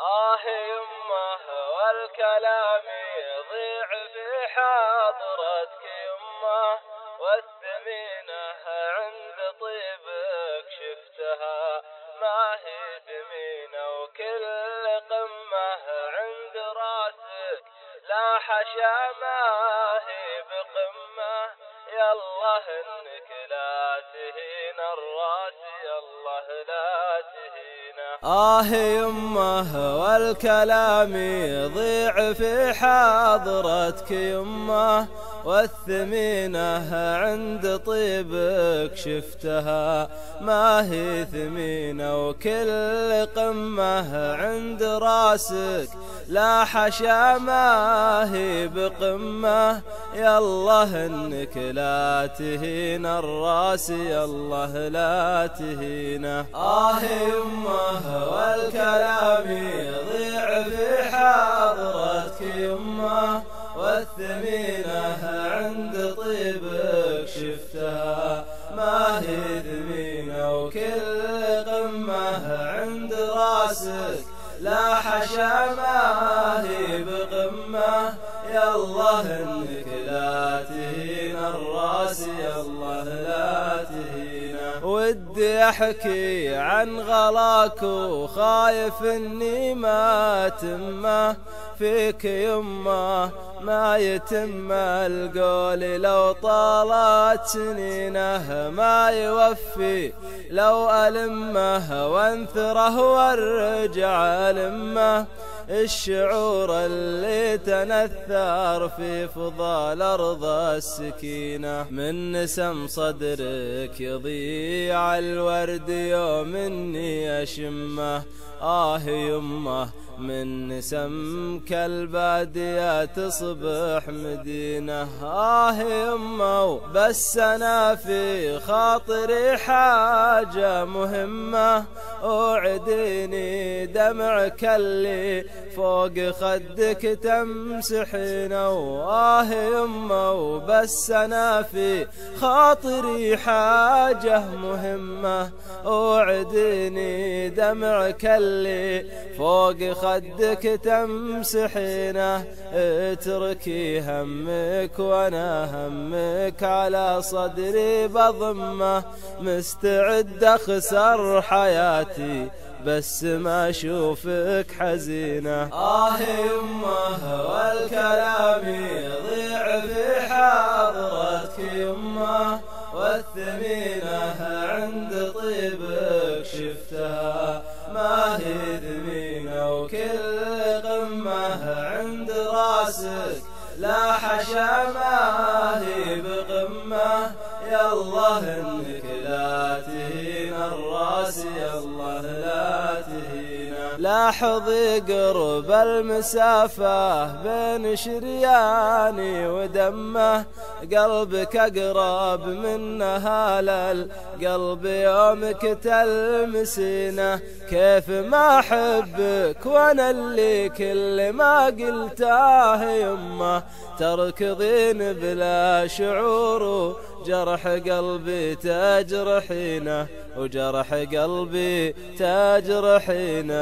يمه والكلام يضيع في حضرتك يمه، والثمينة عند طيبك شفتها ما هي ثمينة، وكل قمة عند راسك لا حشا ما هي بقمة. يالله انك لا تهين الراس، يالله لا تهينه. يمه والكلام يضيع في حضرتك يمه، والثمينة عند طيبك شفتها ما هي ثمينة، وكل قمة عند راسك لا حشا ما هي بقمة. يالله انك لا تهين الراس، يالله لا تهينه. يمه والكلام يضيع في حضرتك يمه، والثمينة عند طيبك شفتها ما هي ثمينة، وكل قمة عند راسك لا حشا ما هي بقمة. يالله انك لا تهين الراس، يالله لا تهينه. ودي احكي عن غلاك وخايف اني ما تمه فيك يمه، ما يتم القول لو طالت سنينه، ما يوفي لو ألمه وانثره وارجع ألمه. الشعور اللي تنثر في فضال أرض السكينة، من نسم صدرك يضيع الورد يوم إني أشمه. يمه من نسمك البادية تصبح مدينة. يمه بس أنا في خاطري حاجة مهمة، أوعديني دمعك اللي فوق خدك تمسحينه. يمه بس أنا في خاطري حاجة مهمة، أوعديني دمعك اللي فوق خدك تمسحينه. اتركي همك وانا همك على صدري بضمه، مستعد اخسر حياتي بس ما اشوفك حزينه. يمه والكلام يضيع في حضرتك يمه، والثمينة عند طيبك شفتها ما هي ثمينة، وكل قمة عند راسك لا حشا ما هي بقمة. يالله انك لا تهين الراس، يالله لا تهينه. لاحظي قرب المسافة بين شرياني ودمه، قلبك أقرب من هالقلب يومك تلمسينه. كيف ما أحبك وأنا اللي كل ما قلته يمه، تركضين بلا شعور جرح قلبي تجرحينه، وجرح قلبي تجرحينه.